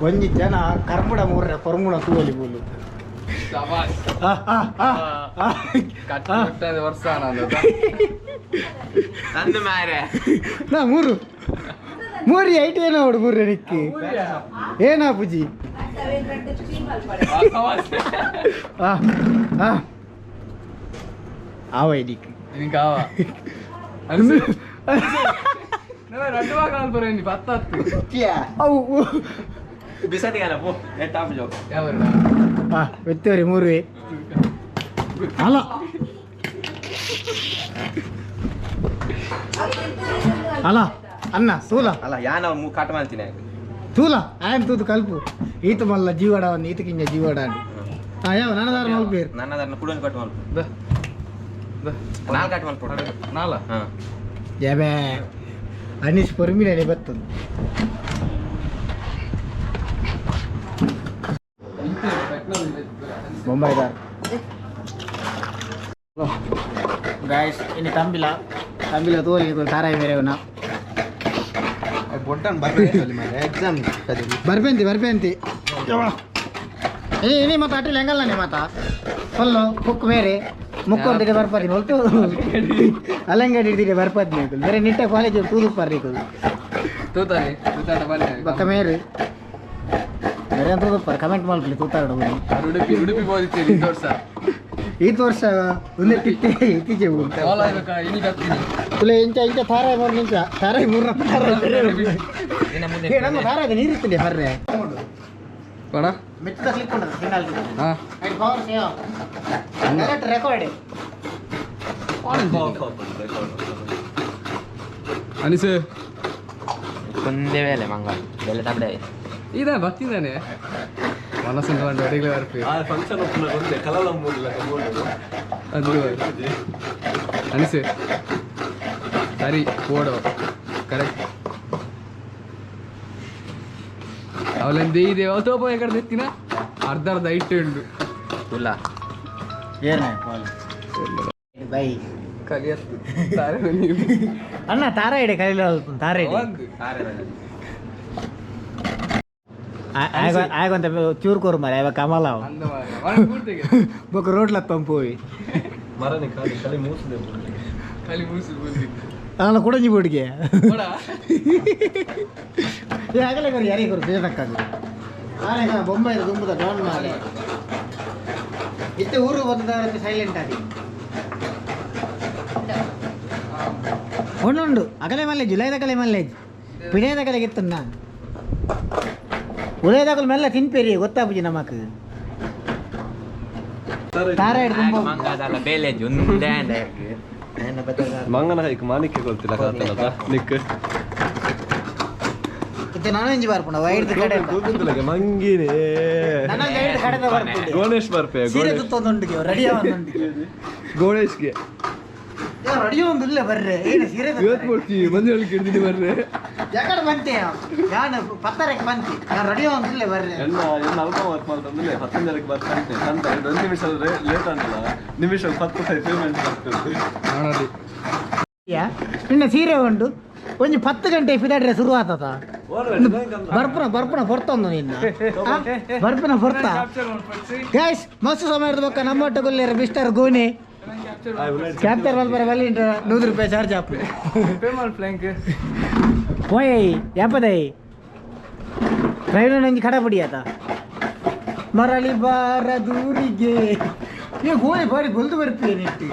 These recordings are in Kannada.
ಒಂಜಿ ಜನ ಕರ್ಮುಡ ಮೂರ್ರೆ ಕೊರ್ಮುಡ ತೂವಲಿ ಬೋಲು ವರ್ಷ ನಂದು ಮಾರೆ ನಾ ಮೂರಿ ಐಟ್ ಏನೋ ಹೊಡು ಮೂರ್ರೆ ನಿಕ್ಕಿ ಏನಾ ಪೂಜಿ ಆವ ಇಡಿಕ್ ನಿಂಗಾವ రెండు వారాలు పోరండి పత్తు అవు బిసటి గాన పో ఏ టాప్ జో ఎవరు వెత్తేరి మూరువే అలా అలా అన్న తూల అలా యాన ము కట్టమని తినే తూల ఆయన తూతు కలుపు ఈత మల్ల జీవడ ఈతకింజ జీవడ అని అయ్యో నన్నదారు మల్ల పేరు నన్నదారు కుడని కట్టమని ద ద నాల్ కట్టమని పోడ నాల జబే ಅನೀಶ್ ಪರ್ಮಿನೇ ಬರ್ತದೆ ಬೊಂಬಾಯಿದ ಗಾಯ್ಸ್ ಇನ್ನು ತಂಬಿಲ ತೋಲಿ ತಾರಾಯಿ ಬೇರೆ ಅವನ ಎಕ್ಸಾಮ್ ಬರ್ಪೇಂತಿ ಇನಿ ಮತ್ತೆ ಅಟ್ಟಿಲ್ಲ ಹೆಂಗಲ್ಲ ಮಾತ ಫುಲ್ಲು ಕುಕ್ ಬೇರೆ ಮುಕ್ಕೊಂದಿಗೆ ಬರ್ಪಾರಿ ಹೊಲ್ತು ಅಲ್ಲಂಗಡಿ ಹಿಡಿದಿದೆ ಬರ್ಪದ್ ನೀವು ಬೇರೆ ನಿಟ್ಟ ಕಾಲೇಜ್ ತೂದು ಪಾರಿ ತೂತಾನೆ ಬಕ್ಕ ಮೇರು ಬೇರೆ ತೂದು ಪಾರ ಕಮೆಂಟ್ ಮಾಡ್ಕೊಳ್ಳಿ ತೂತಾಡ ಉಡುಪಿ ಬೋದಿತ್ತೀರಿ ಈ ವರ್ಷ ಒಂದೇ ಟಿಟ್ಟಿ ಇತ್ತೀಚೆ ಇಂಚ ತಾರಾಯಿ ಮೂರು ನಿಂಚ ತಾರಾಯಿ ಮೂರ ನಮ್ಮ ತಾರಾಯಿ ನೀರಿತ್ತಿದೆ ಬರ್ರೆ ಪಡ ಮೆಚ್ಚದ ಕ್ಲಿಕ್ ಉಂಟು signal power save direct record ಅನಿಸು ಕೊಂದೇ ವೇಳೆ ಮಂಗ ಬೆಲೆ ತಪ್ಪದೆ ಇದೆ ಬರ್ತಿದ್ದಾನೆ ಮನಸ್ಸಿಂದ ಒಂದು ಅಡಿಗೆ ಬರ್ತೀವಿ ಫಂಕ್ಷನ್ ಒಂದೇ ಕಲಲ ಮೂಡಿಲ್ಲ ಅದು ಅನಿಸು ಸರಿ ಓಡು ಕರೆಕ್ಟ್ ಅವಳೆಂದು ಇದೆ ಅವತೋಪ ಎಕಡೆ ತೆತ್ತಿನ ಅರ್ಧ ಐಟ್ ಉಂಡು ಇಲ್ಲ ಏನೇ ಬೈ ಕಲಿಯತ್ತು ತಾರೆ ಅಣ್ಣ ತಾರ ಇಡೆ ಕಲಿಲ ತಾರೆ ಆಗೊಂತ ಚೂರು ಕೋರು ಮರ ಇವಾಗ ಕಮಲ ಬೊಕ್ಕ ರೋಡ್ಲ ಪಂಪೋಯಿ ಮರನೇ ಕಲಿ ಮೂಸಿದೆ ಕಲಿ ಮೂಸು ನಾನು ಕುಡಂಜಿ ಬೋಡಿಗೆ ಆಗಲೇ ಕೊರು ಯಾರಿಗೆ ಕೊರು ಬೇಜಕ್ಕಾಗ ಆಗ ಬೊಂಬಾಯಿ ತುಂಬುದ ಡೌನ್ ಮಾಡಿ ಇತ್ತೆ ಊರು ಬಂದವರಲ್ಲಿ ಸೈಲೆಂಟ್ ಆಗಿ ಉಂಡು ಅಗಲೆ ಮಲ್ಲೇಜ್ ಜುಲೈದ ಕಲೆ ಮಲ್ಲೇಜ್ ಪಿಡಿಯದ ಕಲೆಗೆ ಇತ್ತನ್ನ ಉಳೇದಾಗಲು ಮೆಲ್ಲ ತಿನ್ಪೇರಿ ಗೊತ್ತಾಪುಜಿ ನಮಕ್ ತಾರ ಹಿಡ್ಕೊಂಡು ಮಂಗಾದಲ್ಲ ಬೇಲೇಜ್ ಒಂದೇ ಮಂಗನ ಹೈಕ್ ಮಾಣಿಕ್ಯ ಗೊತ್ತಿಲ್ಲ ಕಾತನದ ನಿಕ್ ಇತ್ತೆ ನಾನು ಎಂಜಿ ಬರ್ಪುಂಡ ವೈಡ್ ಕಡೆ ಗೊತ್ತಿಲ್ಲ ಮಂಗಿನೇ ನನ್ನ ಗೈಡ್ ಕಡೆದ ಬರ್ಪುಂಡ ಗಣೇಶ್ ಬರ್ಪೆ ಸೀರೆ ತುತ್ತೊಂದುಂಡಿಗೆ ರೆಡಿ ಆವೊಂದುಂಡಿಗೆ ಗಣೇಶ್ಗೆ ರೆಡಿ ಒಂದು ಇಲ್ಲ ಬರ್ರೆ ಏನು ಸೀರೆ ಇವತ್ತು ಕೊಡ್ತೀವಿ ಮಂದಿ ಹೇಳಿಕೆ ಹಿಡಿದಿನಿ ಬರ್ರೆ ಯಾಕಡೆ ಬಂತೆ ನಾನು ಪತ್ತರಕ್ಕೆ ಬಂತಿ ನಾನು ರೆಡಿ ಒಂದು ಇಲ್ಲ ಬರ್ರೆ ಎನ್ನ ಅಲ್ಪ ವರ್ಕ್ ಮಾಡ್ತಂದ್ರೆ 10 ಜನಕ್ಕೆ ಬರ್ತಾನೆ ಅಂತ 2 ನಿಮಿಷ ಲೇಟ್ ಅಂತಲ್ಲ ನಿಮಿಷ 10 ಪೇಮೆಂಟ್ ಆಗ್ತದೆ ನೋಡಿ ನಿನ್ನ ಸೀರೆ ಉಂಟು ಒಂಜಿ 10 ಗಂಟೆ ಫಿದಾಡ್ರೆ ಶುರು ಆತದ ಬರ್ಪುನ ಹೊರ್ತಂದು ನಿನ್ನ ಬರ್ಪುನ ಹೊರ್ತ ಗೈಸ್ ಮಸ್ತ್ ಸಮಯದ ಬೊಕ್ಕ ನಮ್ಮೊಟ್ಟ ಕೊಲ್ಲಿರ ಮಿಸ್ಟರ್ ಗೋನೆ ಕ್ಯಾಪ್ಚರ್ ಮಲ್ಪರ ಬಲ್ಲಿ ₹100 ಚಾರ್ಜ್ ಆಪು ಪೇಮಲ್ ಫ್ಲಾಂಕ್ ಓಯ್ ಯಾಪದೈ ಟ್ರೈನ್ ಒಂಜಿ ಕಡಪಡಿ ಆತ ಮರಳಿ ಬಾರ ದೂರಿಗೆ ನೀವು ಗೋಣಿ ಬಾರಿ ಗೊಲ್ದು ಬರ್ತೀಯ ನೆಟ್ಟಿ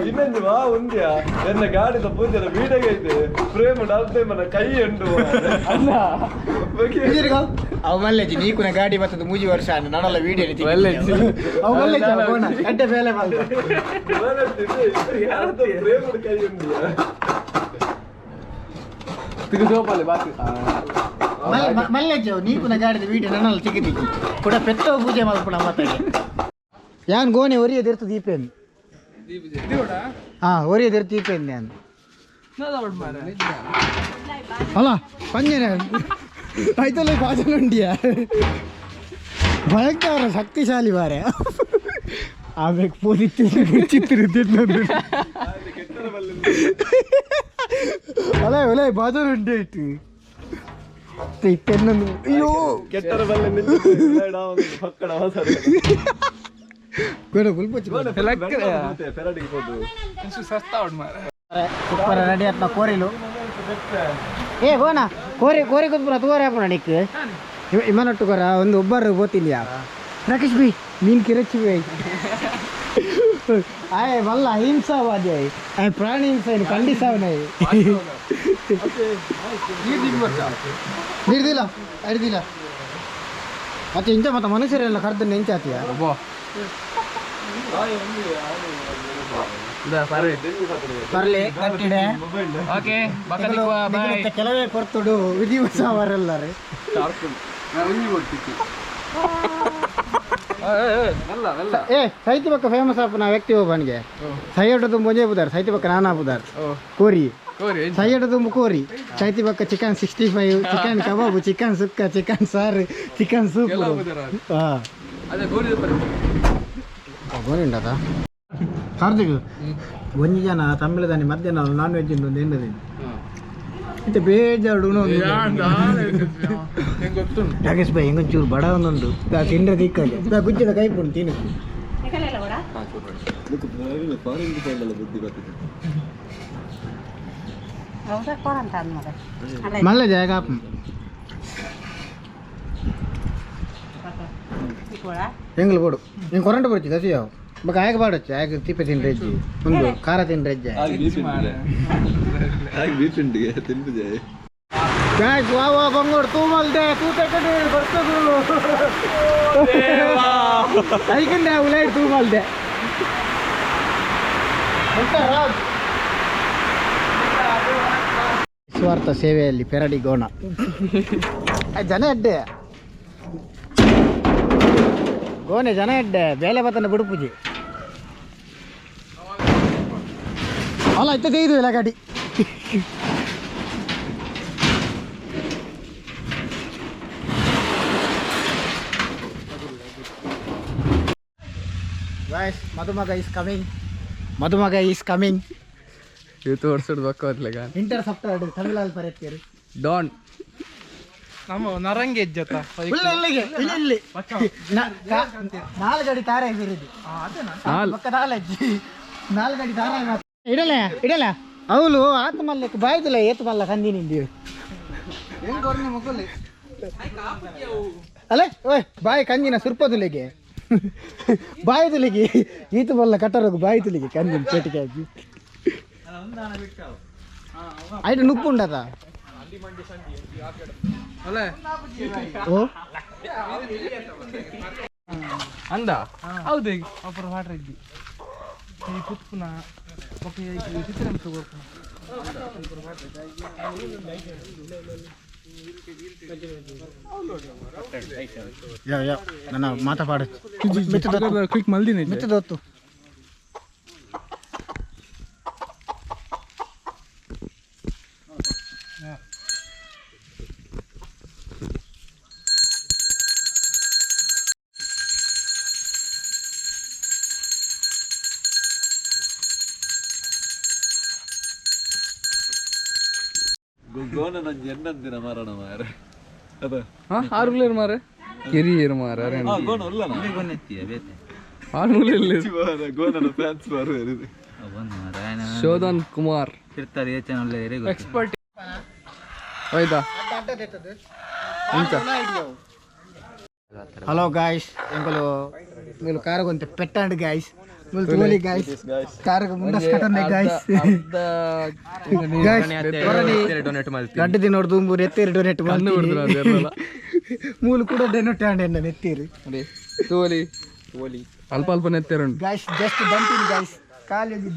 ಇನ್ನೊಂದು ವಾ ಉಂದ್ಯಾ ಎನ್ನ ಗಾಡಿದ ಪೂಜೆದ ವೀಡಿಯೋಗೆ ಐತೆ ಪ್ರೇಮ ಡಾಲ್ತೆ ಮನ ಕೈ ಎಂಡು ಅವು ಮಲ್ಲೇಜಿ ನೀಕುನ ಗಾಡಿ ಬರ್ತದ 3 ವರ್ಷ ನಾನೆಲ್ಲ ವೀಡಿಯೋ ಅವು ಮಲ್ಲೇಜಿ ಅಡ್ಡೆ ಬೇಲೆ ಪ್ರೇಮದ ಕೈ ಎಂಡಿಯಾ ತಿರುಗೋಪಲ್ಲಿ ಬಾಕಿ ಮಲ್ಲೇಜ್ ನೀಕುನ ಗಾಡಿದ ವೀಡಿಯೋ ನನ್ನಲ್ಲಿ ತೆಗೆದಿದ್ದು ಕೂಡ ಪೆತ್ತೋ ಪೂಜೆ ಮಾಡ್ಕೊಳ ಮಾತಾಡಿ ಯಾನ್ ಗೋಣಿ ಒರಿಯದಿರ್ತು ದೀಪೇನ್ ಒರಿಯದಿರ್ತು ದೀಪೇನ್ ನಾನು ಅಲ್ಲ ಪಂಜನ ಆಯ್ತಲ್ಲ ಪಾಜನುಂಡಿಯ ಭಯಂಕರ ಶಕ್ತಿಶಾಲಿ ಬಾರೆ ಆಮೇಲೆ ಪೋದಿತ್ತು ಚಿತ್ರ ಒಲೆ ಒಲೆ ಬಾದೂರು ಉಂಟು ಇಟ್ಟು ಪೆನ್ನನ್ನು ಅಯ್ಯೋ ಕೆಟ್ಟರ ಬಲ್ಲೆ ನಿಂತು ಪಕ್ಕಡ ಅವಸರ ಬೇಡ ಸ್ವಲ್ಪ ಪೆರಡಿಗೆ ಹೋದು ಸೂಪರ್ ರೆಡಿ ಆತ್ನ ಕೋರಿಲು ಏ ಗೋನ ಕೋರಿ ಕೋರಿ ಕೂತ್ಬಿಡ ತಗೋರಿ ಹಾಕೋಣ ನಿಕ್ ಇಮ್ಮನೊಟ್ಟು ಕೋರ ಒಂದು ಒಬ್ಬರು ಹೋತಿಲ್ಯಾ ರಾಕೇಶ್ ಬಿ ಮೀನ್ ಕಿರಚಿ ಬೈ ಆಯ್ ಮಲ್ಲ ಹಿಂಸಾವಾದಿ ಆಯ್ ಪ್ರಾಣಿ ಹಿಂಸೆ ಖಂಡಿಸಾವನಾಯ್ ಹಿಡ್ದಿಲ್ಲ ಹಿಡ್ದಿಲ್ಲ ಮತ್ತೆ ಇಂಚ ಮತ್ತೆ ಮನುಷ್ಯರೆಲ್ಲ ಕರೆದು ನೆಂಚಾತಿಯ ಬರ್ಲಿ ಕಟ್ಟಿಡೆ ಕೆಲವೇ ಕೊರ್ತುಡು ವಿಧಿವಸ ಅವರೆಲ್ಲರೇ ಏ ಸೈತಿ ಪಕ್ಕ ಫೇಮಸ್ ಆಪನ ವ್ಯಕ್ತಿ ಒಬ್ಬನಿಗೆ ಸೈಯಡ್ ತುಂಬ ಮುಂಜೆ ಬುದಾರ್ ಸೈತಿ ಪಕ್ಕ ನಾನಾ ಬುದಾರ್ ಕೋರಿ ಸೈಯಡ್ ತುಂಬ ಕೋರಿ ಸೈತಿ ಪಕ್ಕ ಚಿಕನ್ 65 ಚಿಕನ್ ಕಬಾಬು ಚಿಕನ್ ಸುಕ್ಕ ಚಿಕನ್ ಸಾರು ಚಿಕನ್ ಸೂಪ್ ಗೋರಿ ಉಂಟದ ಕಾರ್ತಿಕ್ ಒಂಜಿ ಜನ ತಮಿಳದಾನಿ ಮಧ್ಯಾಹ್ನ ನಾನ್ ವೆಜ್ ಒಂದು ಎನ್ನದೇನು ಮತ್ತೆ ಬೇಜಾರು ರಾಕೇಶ್ ಭಾಯ್ ಹೆಂಗೊಂಚೂರು ಬಡ ಒಂದೊಂದು ತಿಂದ್ರೆ ದಿಕ್ಕಲ್ಲಿ ಗುಜ್ಜದ ಕೈ ಕೊಡು ತಿನ್ನು ಮಲ್ಲ ಜಾಗ ಹೆಂಗ್ಲು ಕೊಡು ನೀನು ಕೊರಂಟು ಬರ್ತಿದ್ದ ಹಸಿ ಯಾವ ಬಕ ಆಗ ಬಾಡಚ್ಚ ಆಗ ತಿಪ್ಪೆ ತಿಂದ್ರೆ ಹೆಜ್ಜೆ ಒಂದು ಖಾರ ತಿಂದ್ರೆ ಹೆಜ್ಜೆ ವಾ ಬಂಗೋಡು ತೂ ಮಲ್ದೆ ತೂ ತಗೊಂಡು ಬರ್ತದು ಐಕಂಡೆ ಉಲೈ ತೂ ಮಲ್ದೆ ಸ್ವಾರ್ಥ ಸೇವೆಯಲ್ಲಿ ಪೆರಡಿ ಗೋಣ ಜನ ಎಡ್ಡೆ ಗೋನೆ ಜನ ಎಡ್ಡೆ ಬೇಲೆ ಬತ್ತನ ಬಿಡುಪುಜಿ ಅಲ್ಲ ಇತ್ತ ತೆಗೆದು ಇಲ್ಲ ಗಾಡಿ Guys, Madhumaga is coming. Madhumaga is coming. ಇವತ್ತು ವರ್ಷದ ಬಕ್ಕವತ್ಲೆಗ ಇಂಟರ್ಸೆಪ್ಟರ್ ತಮಿಳಲ್ಲಿ ಬರೆಯುತ್ತೀರಿ ಡಾನ್ ನಮ್ಮ ನರಂಗೆ ಇಜ್ಜತ್ತ ಇಲ್ಲಿ ನಾಲ್ಕು ಗಡಿ ತಾರೆ ಬಿರಿದು ಪಕ್ಕ ನಾಲಜ್ಜಿ ನಾಲ್ಕು ಗಡಿ ತಾರೆ ಇಡಲ್ಲ ಇಡಲ್ಲ ಅವಳು ಆತ ಮಲ್ಲಕ್ಕೆ ಬಾಯ್ದಿಲ್ಲ ಏತು ಮಲ್ಲ ಕಂದಿ ನಿಂದಿ ಅಲ್ಲೇ ಓಯ್ ಬಾಯಿ ಕಂದಿನ ಸುರ್ಪದುಲಿಗೆ ಬಾಯಿ ತುಲಿಗೆ ಈತ ಮಲ್ಲ ಕಟ್ಟರೋಗು ಬಾಯಿ ತುಲಿಗೆ ಕಂದಿನ ಪೇಟಿಗೆ ಹಾಕಿ ಐಟ ನುಪ್ಪು ಉಂಟದ ಓ ಅಂದ ಹೌದು ಅಪರ ವಾಟರ್ ಇದ್ದಿ ಈ ಪುತ್ಪುನ ಚಿತ್ರಾಂಶ ನನ್ನ ಮಾತಾಪಾಡು ಕ್ಲಿಕ್ ಮಲ್ದಿನಿ ಮಿತ್ತದೊತ್ತು ಗೋನ ನನ್ನ ಎನ್ನಂದಿನ ಮರಣ ಮಾರೆ ಅದ ಆರುಲೇರು ಮಾರೆ ಕಿರಿಯರು ಮಾರೆ ಗೋನ ಅಲ್ಲನ ಆರುಲೇರು ಗೋನನ ಫ್ಯಾನ್ಸ್ ಮಾರು ಶೋಧನ್ ಕುಮಾರ್ ಎಕ್ಸ್ಪರ್ಟ್ ಆಯ್ತಾ ಹಲೋ ಗಾಯ್ಸ್ ಎಂಕಲು మీరు కారగొంత పెట్టండి గాయ్స్ మీరు తోలి గాయ్స్ కారగ ముందస్ కట్టండి గాయ్స్ ಗಡ್ಡ ದಿನೋಡ್ ದುಂಬು ನೆತ್ತೇರಿ ಡೊನೇಟ್ ಮಾಡ್ತೀನಿ ಮೂಲು ಕೂಡ ಡೊನೇಟ್ ಆಂಡಿ ಅಣ್ಣ ನೆತ್ತೇರಿ ತೋಲಿ ಅಲ್ಪ ಅಲ್ಪ ನೆತ್ತೇರುಂಡು ಗಾಯ್ಸ್ ಜಸ್ಟ್ ದಂಟಿನಿ ಗಾಯ್ಸ್ ಕಾಲಿಗೆ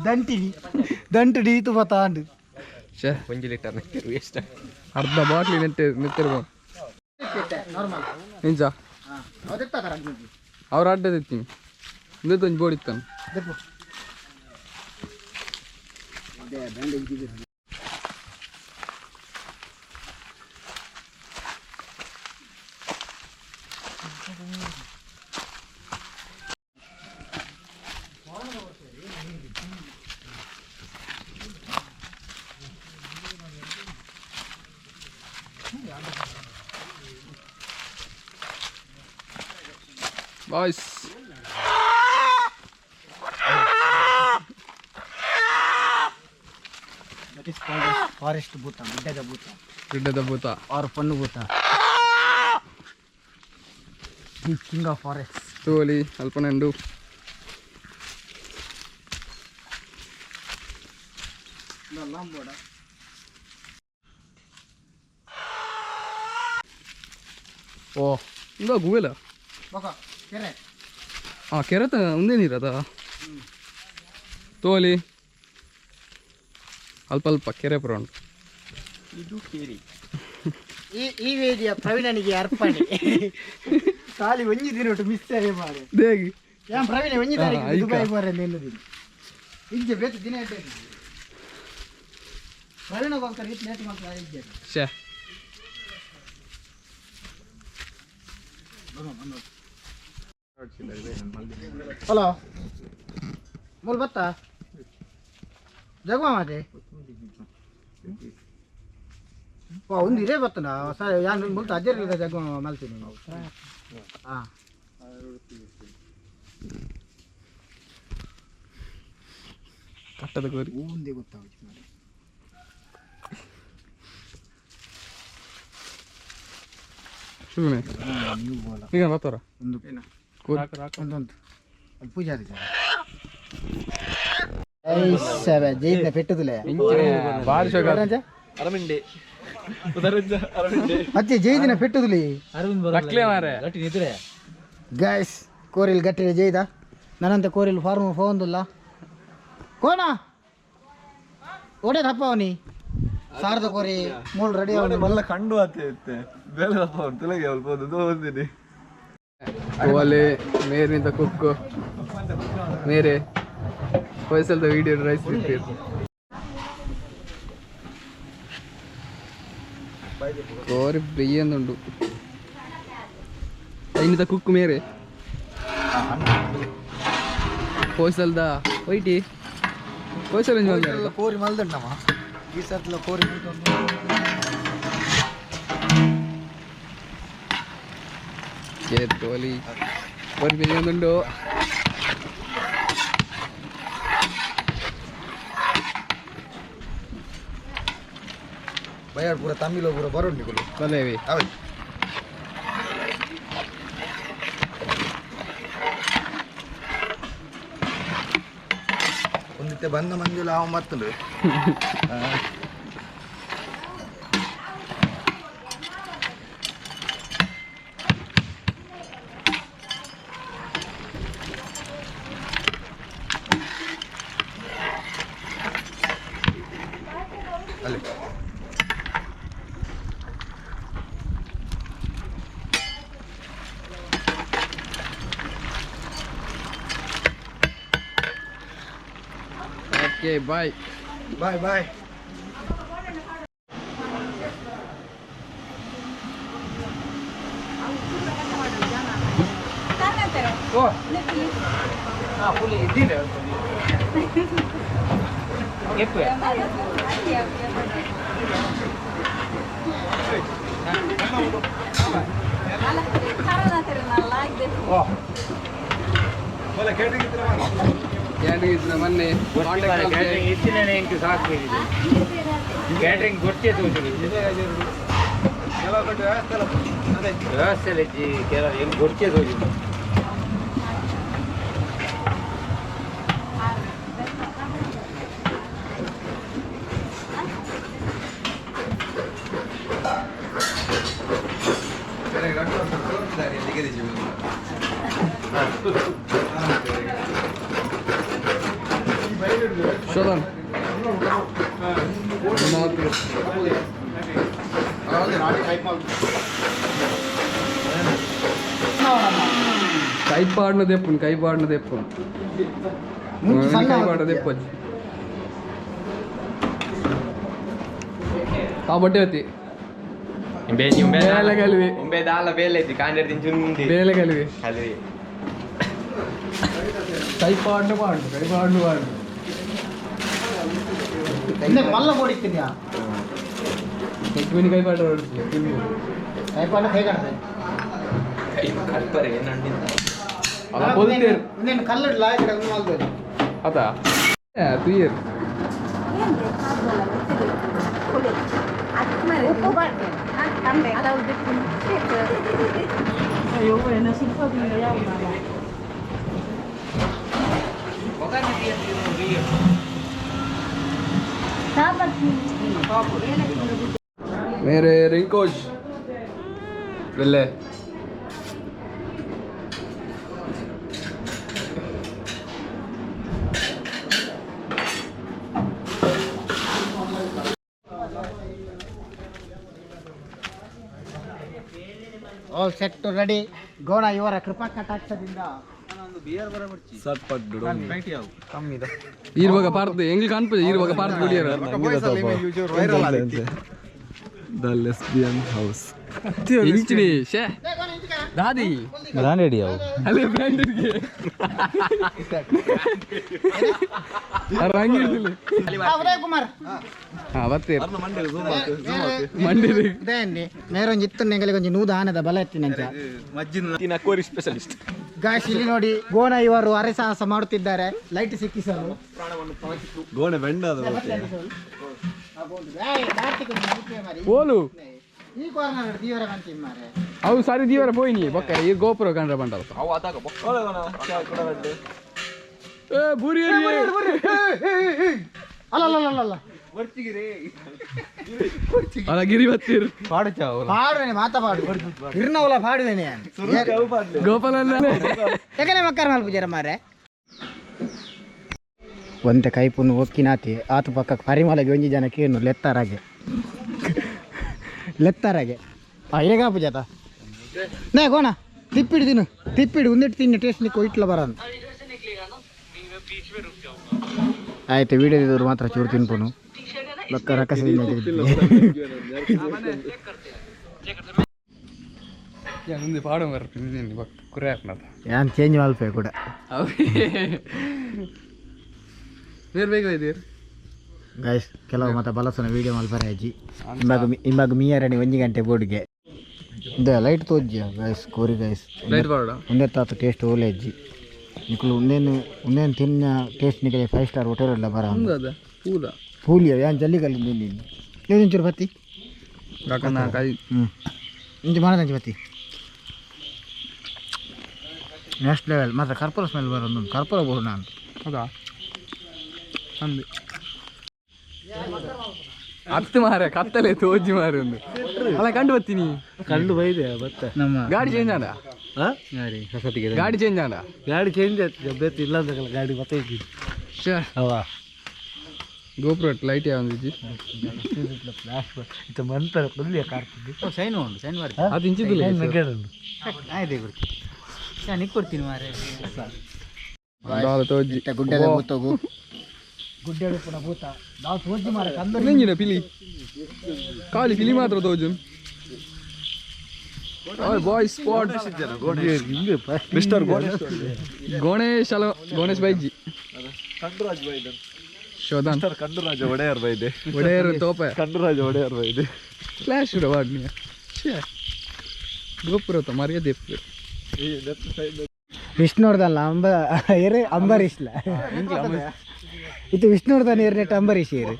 ದಂಟು ಡೀತು ಬತ್ತಾಂಡು ಒಂಜಿ ಲೀಟರ್ ನೆತ್ತೇರು ಎಷ್ಟು ಅರ್ಧ ಬಾಟ್ಲಿ ನೆತ್ತಿರ್ಬೋದು ಇಂಚ ಅವ್ರ ಅಡ್ಡ ತೆತ್ತೀನಿ ಒಂದೊಂದು ಬೋಡಿತ್ತಾನೆ boys that is called forest ಭೂತ, ಗಿಡ್ಡದ ಭೂತ ಆರ್ ಪನ್ನು ಭೂತ. The king of forest. ತೋಲಿ ಅಲ್ಪನೆಂಡು ಓ ಇಂದ ಗುವೆಲ ಕೆರೆ ಕೆರೆತ ಒಂದೇ ನೀರದ ತೋಲಿ ಅಲ್ಪ ಕೆರೆ ಪುರ ಉಂಟು. ಇದು ಕೇರಿ ಈ ವೇದಿಯ ಪ್ರವೀಣನಿಗೆ ಅರ್ಪಣೆ. ಖಾಲಿ ಒಂಜಿ ದಿನ ಒಟ್ಟು ಮಿಸ್ ಆಗಿ ಮಾರೆ ದೇಗಿ ಯಾನ್ ಪ್ರವೀಣ ಒಂಜಿ ತಾರೀಕು ದುಬೈ ಬಾರೆ ಎನ್ನುದಿಲ್ಲ ಇಜ್ಜೆ ಬೇತು ದಿನ ಇಟ್ಟೆ ಪ್ರವೀಣಗೋಸ್ಕರ ಇತ್ತು ಲೇಟ್ ಮಾಡ್ತಾ ಇದ್ದೆ. ಶೇ ಹಲೋ ಮೂಲ್ ಬತ್ತ ಜಗವ ಮಾತೆ ಒಂದು ಇರೇ ಬತ್ತನ ಸರ್ ಯಾನು ಮುಲ್ತ ಅಜ್ಜರಿಲ್ಲ ಜಗವ ಮಲ್ತೀನಿ. ಹಾಂ ಕಟ್ಟದ ಕೋರಿ ಒಂದೇ ಗೊತ್ತಾಗುತ್ತೆ ನೋಡಿ. ಶುರುನೆ ಈಗ ಬರ್ತಾರ ಒಂದು ಒಂದೊಂದು ಅದು ಪೂಜೆ ಆದ ಜೈನ ಪೆಟ್ಟುದಿಲ್ಲ ಅರಮಿಂಡೆ ಮತ್ತೆ ಜೈದಿನ ಪೆಟ್ಟುದಿಲ್ಲ ಗಾಯ್ಸ್ ಕೋರಿಲ್ ಗಟ್ಟಿರ ಜೈದ ನನ್ನಂತ ಕೋರಿಲ್ ಫಾರ್ಮ್ ಫೋನ್ದಿಲ್ಲ ಕೋಣ ಓಡೇ ತಪ್ಪ ಅವನಿ ಸಾರದ ಕೋರಿ ಮೂಳು ರೆಡಿ ಮಲ್ಲ ಕಂಡು ಆತೆ ಬೇರೆ ತಪ್ಪ ತಿಳಿಗೆ ಅಲ್ಪ ಓದಿನಿ ಓಲೆ ಮೇರಿನಿಂದ ಕುಕ್ಕು ಮೇರೆ ಹೊಯ್ಸಲ್ದ ವಿಡಿಯೋ ರೈಸ್ ಬಿಟ್ಟಿರು ಕೋರಿ ಬೆಯ್ಯಂದುಂಡು ಐನಿದ ಕುಕ್ಕು ಮೇರೆ ಹೊಯ್ಸಲ್ದ ಒಯ್ಟಿ ಹೊಯ್ಸಲ್ ಕೋರಿ ಮಲ್ದಂಡಮ್ಮ ಈ ಸತ್ಲ ಕೋರಿ ತೋಲಿ ಕೋರಿ ಬೆಯ್ಯಂದುಂಡು ಬಯಾರ್ ಪೂರ ತಮಿಳು ಪೂರ ಬರೋಡ್ ನಿಗಳು ಬಲೇವಿ ಹೌದು ಒಂದಿತ್ತೆ ಬಂದ ಮಂದಿಲ್ಲ ಅವ ಮತ್ತಲು ಅಲ್ಲಿ ಓಕೆ ಬಾಯ್ ಬಾಯ್ ಬಾಯ್ ಓ ಹಾಂ ಫುಲ್ ಇದ್ದಿದೆ ಎಪ್ಪು ಕ್ಯಾಟ್ರಿಂಗ್ ಮೊನ್ನೆ ಕ್ಯಾಟ್ರಿಂಗ್ ಗೊತ್ತೇ ವ್ಯವಸ್ಥೆ ಕೆಲವು ಹೆಂಗೆ ಗೊತ್ತೇ ತೋರಿಸಿದ್ರು ಶೋಧನ್ ಕೈಪಾಡ್ನ ದೆಪ್ಪುನ್ ಕೈಪಾಡ್ನ ದೆಪ್ಪುನ್ ಕೈಪಾಡ ದೆಪ್ಪಜ್ಜಿ కాబట్టి అది ಬೇಲೆ ಕಲಿವಿ ದಾಲ ಬೇಲೆ ಐತಿ ಕಾಂಡ ತಿಂಚುಂದಿ ಬೇಲೆ ಕಲಿವಿ ಕಲಿವಿ ಕೈಪಾಡ್ನ ಪಾಡು ಕೈಪಾಡ್ನ ಪಾಡು ಮಲ್ಲ ಓಡಿತೀನಿ ತೆಗ್ಮಿನಿ ಕೈಪಾಡ ಕೈಪಾಡ ಕೈ ಕಾಣ್ತದೆ ಕೈ ಕಲ್ಪರೆ ಏನಂಡಿದ್ದ ಅಲ್ಲ ಪೊಲ್ತೇರು ಇನ್ನೇನು ಕಲ್ಲಿಡ್ಲ ಈ ಕಡೆ ಒಂದು ಮಾಡ್ಬೋದು ಅದ ತುಯ್ಯರು मेरे रिंकोश बिल्ले ಆಲ್ ಸೆಟ್ ಟು ರೆಡಿ ಗೋಣ ಇವರ ಕೃಪಾ ಕಟಾಕ್ಷದಿಂದ ಇರುವಾಗ ಪಾರ್ದು ಹೆಂಗ್ ಕಾಣ್ತದೆ ಇರುವಾಗ ಪಾರ್ದು ಗುಡಿಯರ ದ ಲೆಸ್ಬಿಯನ್ ಹೌಸ್ ಇಂಚಿನಿ ಶೇ ದಾದಿ ಬ್ರಾಂಡೆಡ್ ಅವು ಅಲ್ಲೇ ಬ್ರ್ಯಾಂಡೆಡ್ಗೆ ರಂಗಿರ್ತಿಲ್ಲ ಉದಯ್ ಕುಮಾರ್ ಅವತ್ತೇ ಮಂಡಿ ನೇರೊಂದು ಇತ್ತು ನೆಂಗಲಿಗೆ ಒಂದು ನೂದ ಆನದ ಬಲ ಎತ್ತಿನಂಚ ಅಕ್ವೇರಿ ಸ್ಪೆಷಲಿಸ್ಟ್ ಗಾಯ್ಸ್ ಇಲ್ಲಿ ನೋಡಿ ಗೋಣ ಇವರು ಅರೆಸಾಹಸ ಮಾಡುತ್ತಿದ್ದಾರೆ ಲೈಟ್ ಸಿಕ್ಕಿಸಲು ಗೋಣೆ ಬೆಂಡ ಓಲು ಈ ಕಾರ್ನರ್ ದೀವರ ಕಂತೀನಿ ಮಾರೆ ಅವು ಸಾರಿ ದೀವರ ಪೋಯ್ನಿ ಬೊಕ್ಕ ಈ ಗೋಪುರ ಕಂಡ್ರ ಬಂಡಲ್ಲ ಏ ಬುರಿ ಅಲ್ಲ ಅಲ್ಲ ಗಿರಿ ಬತ್ತೀರು ಪಾಡುವೇನೆ ಮಾತಾಡು ಇರ್ನವಲ್ಲ ಪಾಡುವೇನೆ ಗೋಪಾಲ ಯಾಕನೆ ಮಕ್ಕಳ ಮಲ್ಪುಜಾರ ಮಾರೆ ಒಂತೆ ಕೈಪುನ್ನು ಒಕ್ಕಿನಾತಿ ಆತ ಪಕ್ಕ ಪರಿಮಳಗೆ ಒಂಜಿ ಜನಕ್ಕೆ ಏನು ಲೆತ್ತಾರಾಗೆ ಹೇಗಾ ಪೂಜಾತ ನೇ ಗೋಣ ತಿಪ್ಪಿಡು ಒಂದಿಟ್ಟು ತಿನ್ನಿ ಟೇಸ್ಟ್ ನಿಕ್ಕು ಇಟ್ಲ ಬರೋನು ಆಯ್ತು ವಿಡಿಯೋದಿದ್ದವ್ರು ಮಾತ್ರ ಚೂರು ತಿನ್ಪೋನು ಬಕ್ಕ ರಕಸದಿಂದ ಪಾಡು ಕುರೆ ಯಾನ್ ಚೇಂಜ್ ಮಲ್ಪೆ ಕೂಡ ಗೈಸ್ ಕೆಲವು ಮತ್ತೆ ಬಲಸನ ವೀಡಿಯೋ ಮಲ್ಪರೆ ಅಜ್ಜಿ ಇವಾಗ ಮೀಯರಣಿ 1 ಗಂಟೆ ಬೋರ್ಡ್ಗೆ ಇದು ಲೈಟ್ ತೋಜ್ಜಿ ಗೈಸ್ ಕೋರಿ ಗೈಸ್ ಒಂದೇ ತಾತ ಟೇಸ್ಟ್ ಓಲೆ ಅಜ್ಜಿ ನಿಕ್ಕಲು ಒಂದೇನು ತಿನ್ನ ಟೇಸ್ಟ್ ನಿಕ್ಕಲೆ 5 ಸ್ಟಾರ್ ಹೋಟೆಲ್ ಎಲ್ಲ ಬರ ಪೂಲಿಯ ಯಾನ್ ಜಲ್ಲಿ ಕಲ್ಲಿ ನೀನು ಒಂಚೂರು ಬತ್ತಿ ಇಂಚು ಮಾಡದಂಚು ಬತ್ತಿ ನೆಕ್ಸ್ಟ್ ಲೆವೆಲ್ ಮಾತ್ರ ಕರ್ಪೂರ ಸ್ಮೆಲ್ ಬರೋದು ಕರ್ಪೂರ ಬೋರ್ಡ್ ಅಂತ ಹೌದಾ ಅಂದು ಹತ್ತು ಮಾರ ಕತ್ತಲೆ ತೋಜಿ ಮಾರ ಒಂದು ಅಲ್ಲ ಕಂಡು ಬರ್ತೀನಿ ಕಂಡು ಬೈದೆ ಮತ್ತೆ ನಮ್ಮ ಗಾಡಿ ಚೇಂಜ್ ಆದ ಹೊಸತಿಗೆ ಗಾಡಿ ಚೇಂಜ್ ಆದ ಗಾಡಿ ಚೇಂಜ್ ಆಯ್ತು ಬೇತಿ ಇಲ್ಲ ಅಂತ ಗಾಡಿ ಮತ್ತೆ ಅವಾ ಗೋಪುರ ಲೈಟ್ ಯಾವಂದಿಜ್ಜಿ ಇದು ಮಂತರ ಪುಲ್ಲಿಯ ಕಾರ್ತಿದ್ದು ಸೈನ್ ಉಂಟು ಸೈನ್ ಮಾಡಿ ಅದು ಇಂಚಿದಿಲ್ಲ ಆಯ್ತು ಕೊಡ್ತೀನಿ ನಾನು ಕೊಡ್ತೀನಿ ಮಾರೆ ತೋಜಿ ಗುಡ್ಡೆದ ಕೂತೋಗು ಗುಡ್ಡೆಡು ಪುನಃ ಭೂತ ನಾವು ತೋಜಿ ಮಾರ ಕಂದು ನೆಂಜಿನ ಪಿಲಿ ಖಾಲಿ ಪಿಲಿ ಮಾತ್ರ ತೋಜು ಬಾಯ್ ಸ್ಪಾಟ್ ಮಿಸ್ಟರ್ ಗಣೇಶ್ ಬೈಜಿ ಶೋಧನ್ ಕಂಡುರಾಜ ಒಡೆಯರ್ ಬೈದೆ ಒಡೆಯರ್ ತೋಪ ಕಂಡುರಾಜ ಒಡೆಯರ್ ಬೈದೆ ಫ್ಲಾಶ್ ವಾಡ್ನಿ ಗೋಪುರ ಮರ್ಯಾದೆ ವಿಷ್ಣುವರ್ಧನ್ ಅಂಬರೀಷ್ಲ ಇದು ವಿಷ್ಣುವರ್ಧನ್ ಏರ್ನೆಟ್ ಅಂಬರೀಷ್ ಏರಿ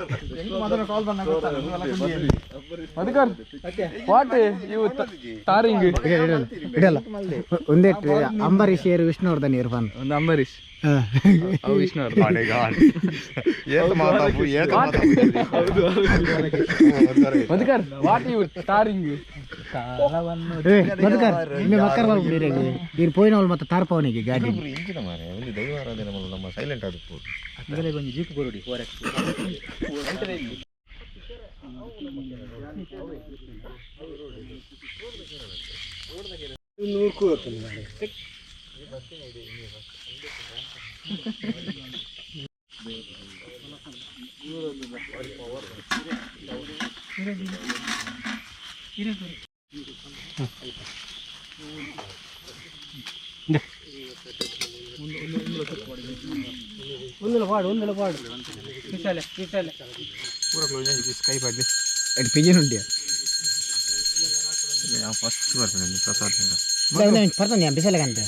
ಇಡಲ್ಲ ಒಂದೇ ಅಂಬರೀಷ್ ಏರು ವಿಷ್ಣುವರ್ಧನ್ ಏರ್ ಫನ್ ಒಂದು ಅಂಬರೀಷ್ ವಿಷ್ಣುವರ್ಧನ್ ಮಧುಕರ್ ವಾಟ್ ಯು ತಾರಿಂಗ್ ಮಧುಕರ್ ನಿಮ್ಮೆ ಮಕ್ಕರ್ ಮಾಡ್ಬಿಟ್ಟಿರಿ ನೀರು ಪೋಯಿನವಳು ಮತ್ತೆ ತಾರ್ಪವನಿಗೆ ಗಾಡಿ ನಮ್ಮ ಸೈಲೆಂಟ್ ಆದದ್ದು ಒಂದು ಜೀಪ್ ಕೊಡಿ ಒಂದೆಲ್ಲ ಪಾಡು ಕಿಸಾಲೆ ಕೈ ಪಡ್ಲಿ ಎಡ್ ಪಿಜಿನ್ ಉಂಟು ಫಸ್ಟ್ ಬರ್ತೇನೆ ಪ್ರಸಾದಿಂದ ಬರ್ತಾನೆ ಬಿಸಲೆ ಕಂತೆ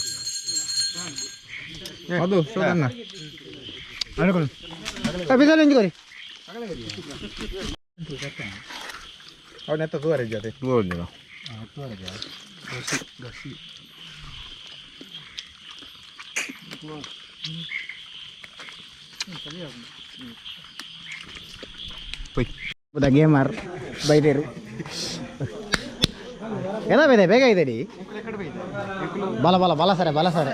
ಅದು ಸೋದನ್ನ ಬಿಸಾಲು ಎಂಜುಕೋರಿ ಅವನ ಎತ್ತ ತೂವರೆ ಇದ್ದಾನೆ ತೂವರೆ ಗೇಮರ್ ಬೈದೇರು ಎಲ್ಲ ಬೈದೆ ಬೇಗ ಇದೆ ರೀ ಬಲ ಬಲ ಬಲ ಸರ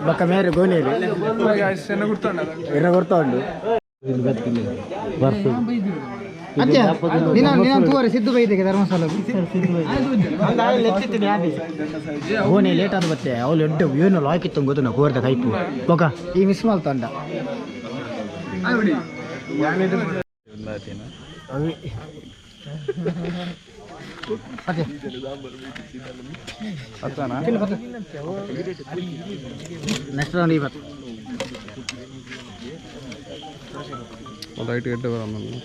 ಬಕ್ಕ ಮೇರೆ ಗೋಣಿಯಲ್ಲಿ ಎರ್ರ ಗುರ್ತುಂಡು ನೀನು ತೂವರೆ ಸಿದ್ದು ಬೈದಿಗೆ ಧರ್ಮಸ್ಥಳ ಗೋಣಿ ಲೇಟ್ ಆದ ಬತ್ತೆ ಅವಳು ಎಡ್ಡೆ ಏನು ಲಾಕಿತ್ತು ಗೊತ್ತು ನಾ ಕೋರ್ದ ಕೈಪು ಬೊಕ ಈ ಮಿಸ್ ಮಾಡ್ತಂಡ ನೆಕ್ಸ್ಟ್ ರೌಂಡ್ ಇವತ್ತು അതായിട്ട് കേട്ട് വരാമെന്നു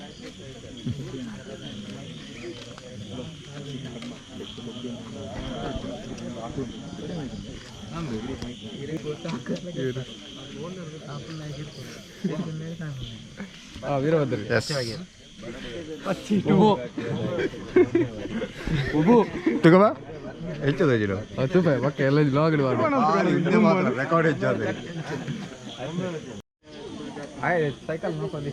ആ വീരഭദ്ര ತಗೋಬಾ ಹೆಚ್ಚದ ಜಿರೋ ಅದು ಪಕ್ಕ ಎಲ್ಲ ಲಾಗ್ ರೆಕಾರ್ಡ್ ಹೆಚ್ಚಾದೆ ಸೈಕಲ್ ನೋಡ್ಕೊಂಡು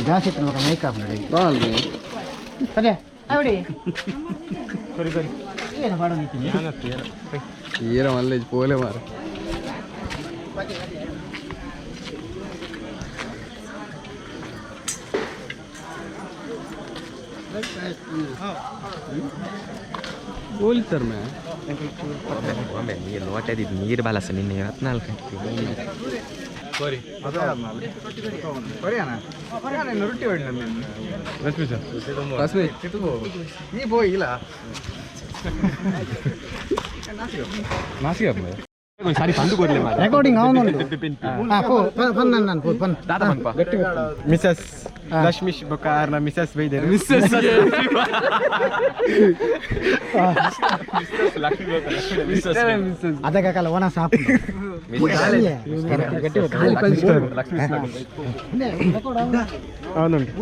ಜಾಸ್ತಿ ಮೇಕಪ್ ನೋಡಿ ಅದೇ ನೋಡಿ ಏನು ಮಾಡೋದು ഈര മല്ല പോലെ മാറി ಹೋಲಿತಾರೆ ಒಮ್ಮೆ ನೀರು ನೋಟದಿದ್ದು ನೀರು ಬಾಲಸ ನಿನ್ನೆ 14 നീ പോയില്ല ರೆಕಾರ್ಡಿಂಗ್ ಅವನುಂಟು ಮಿಸಸ್ ಲಕ್ಷ್ಮೀಶ್ ಬೊಕ್ಕ ಮಿಸಸ್ ಬೈದೇರು ಅದಕ್ಕೆ ಕಾಲ ಒಣ ಸಾಪ್ ಅವನುಂಟು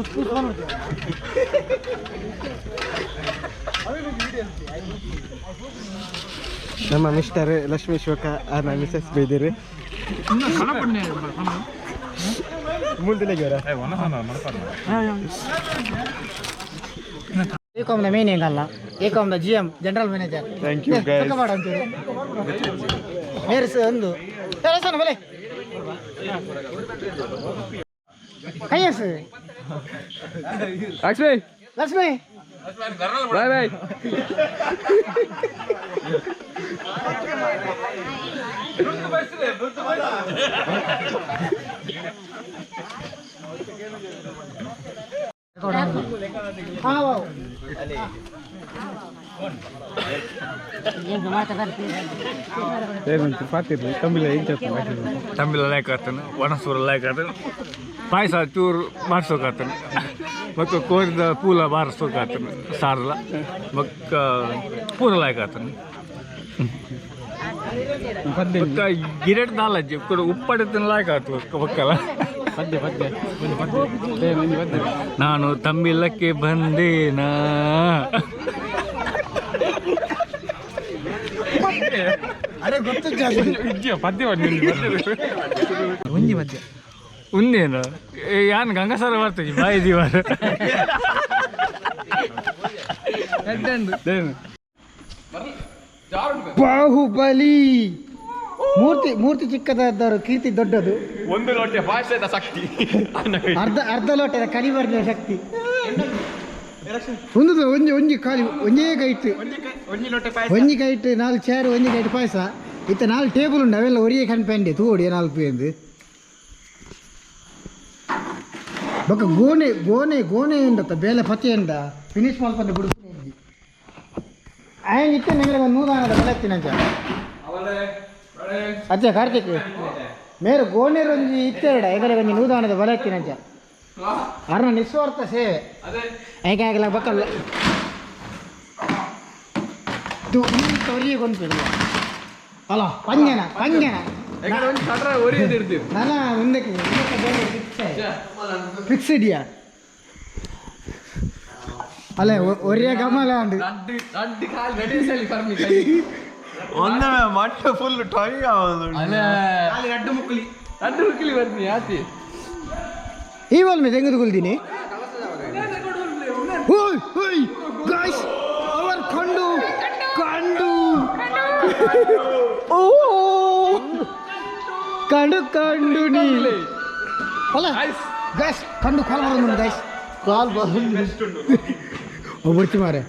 ನಮ್ಮ ಮಿಸ್ಟರ್ ಲಕ್ಷ್ಮೀಶ್ ಬೊಕ್ಕ ಮಿಸಸ್ ಬೈದೇರು ಏಕಾಮ್ದ ಮೇನ್ ಹೆಂಗಲ್ಲ ಏಕಾಮ್ದ GM general manager thank you guys ಮೇರ್ಸ್ ಒಂದು ಬೆಲೆ ಕೈಯಸ್ ಲಕ್ಷ್ಮಿ ಲಕ್ಷ್ಮಿ ಬಾಯ್ ಬಾಯ್ ತಮಿಳ ಲೈಕ್ ಆತನು ಒಣಸೂರು ಲೈಕ್ ಆತನು ಪಾಯಸ ಚೂರು ಮಾಡ್ಸೋಕಾತನು ಮತ್ತು ಕೋರಿದ ಪೂಲ ಬಾರಿಸೋಕಾತನು ಸಾರಲ ಮಕ್ಕ ಪೂರ ಲೈಕ್ ಆತನು ಮಕ್ಕ ಗಿರೆಟ್ ನಾಲಜ್ಜಿ ಕೂಡ ಉಪ್ಪಡಿತನ ಲೈಕ್ ಆತು ಒಕ್ಕಲ ನಾನು ತಮಿಳಕ್ಕೆ ಬಂದೇನಾ ఉందేనా యాన్ గంగసార పడుతుంది బాయ్ దీవార ಬಾಹುಬಲಿ ಮೂರ್ತಿ ಚಿಕ್ಕದಾದರು ಕೀರ್ತಿ ದೊಡ್ಡದು ಒಂದು ಲೋಟೆ ಭಾಷೆದ ಶಕ್ತಿ ಅರ್ಧ ಲೋಟದ ಕಲಿಬರ್ದ ಶಕ್ತಿ ಒಂದು ಒಂಜಿ ಖಾಲಿ ಒಂಜೇ ಕೈಟ್ ಒಂಜಿ ಕೈಟ್ 4 ಚೇರ್ ಒಂಜಿ ಕೈಟ್ ಪಾಯಸ ಇತ್ತ 4 ಟೇಬಲ್ ಉಂಡು ಅವೆಲ್ಲ ಒರಿಯೇ ಕನ್ಪೆಂಡೆ ತೂಡಿ 4 ಎಂದು ಬೊಕ್ಕ ಗೋಣೆ ಉಂಡತ್ತ ಬೇಲೆ ಪತಿ ಎಂಡ ಫಿನಿಶ್ ಮಾಡ್ಕೊಂಡು ಬಿಡುತ್ತೀನಿ ಆಯಂಗಿತ್ತೆ ನಿಮಗೆ ನೂದಾನದ ಬೆಲೆ ತಿನ್ನಂಚ ಅಚ್ಚ ಕಾರ್ತಿಕ್ ಮೇರು ಗೋಣೇರು ಒಂಜಿ ಇತ್ತೆರಡ ಎಗಲೆ ಒಂಜಿ ನೂದಾನದ ಬಲ ಎತ್ತಿನಂಚ ಅರ್ನ ನಿಸ್ವಾರ್ಥ ಸೇವೆ ಹೇಗಾಗಲ್ಲ ಬಕ್ಕಲ್ಲ ತೊರಿ ಕೊಂಡ್ಬಿಡುವ ಅಲ್ಲ ಪಂಜನ ನಾನು ಮುಂದಕ್ಕೆ ಫಿಕ್ಸ್ ಇದೆಯಾ ಅಲ್ಲ ಒರೇ ಗಮಲ ಉಂಟು ಒಂದೇ ಮಟ್ಟ ಫುಲ್ ಟೈ ಈ ಬಲ್ ಮೇಲೆ ತೆಗೆದುಕೊಳ್ತೀನಿ ಅವರ್ ಕಂಡು ಕಂಡು ಓ ಕಂಡು ಕಂಡು ನೀ ಅಲ್ಲ ಗೈಸ್ ಕಂಡು ಕಾಲ್ ಬರೋದು ಗೈಸ್ ಕಾಲ್ ಬರೋದು ಒಬ್ಬರ್ತಿ ಮಾರೆ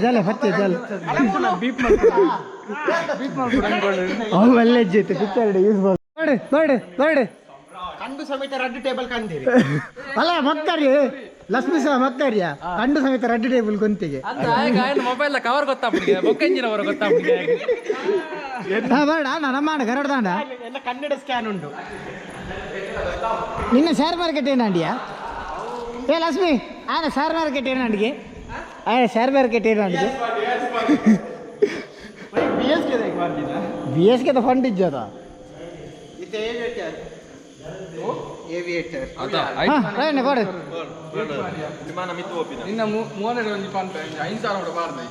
ಜಾಲೆ ಫತ್ತೆ ಜಾಲೆ ಅವು ಒಳ್ಳೆ ಜೈತೆ ಪಿಕ್ಚರ್ ಯೂಸ್ ನೋಡಿ ಕಂಡು ಸಮೇತ ರೆಡ್ ಟೇಬಲ್ ಕಂದಿರಿ ಅಲ್ಲ ಮಕ್ಕಾರಿ ಲಕ್ಷ್ಮೀ ಸಹ ಮಕ್ಕಾರಿಯ ಕಂಡು ಸಮೇತ ರೆಡ್ ಟೇಬಲ್ ಗೊಂತಿಗೆ ಮೊಬೈಲ್ ಕವರ್ ಗೊತ್ತಾಗ್ಬಿಟ್ಟಿದೆ ಬೊಕ್ಕಂಜಿನವರು ಗೊತ್ತಾಗ್ಬಿಟ್ಟಿದೆ ಬೇಡ ನಮ್ಮ ಗರಡ್ದಾಂಡ ಎಲ್ಲ ಕನ್ನಡ ಸ್ಕ್ಯಾನ್ ಉಂಟು ನಿನ್ನ ಶೇರ್ ಮಾರ್ಕೆಟ್ ಏನಂಡಿಯಾ ಏ ಲಕ್ಷ್ಮಿ ಆನ ಶೇರ್ ಮಾರ್ಕೆಟ್ ಏನಂಡಿಗೆ ಶೇರ್ ಮಾರ್ಕೆಟ್ ಏನಂಡಿಗೆ ಬಿ ಎಸ್ ಕೆ ಫಂಡ್ ಇದ್ದದ ಕೊಡು ಇನ್ನು 3 ಒಂದು 5,000 ಬಾರ್ದು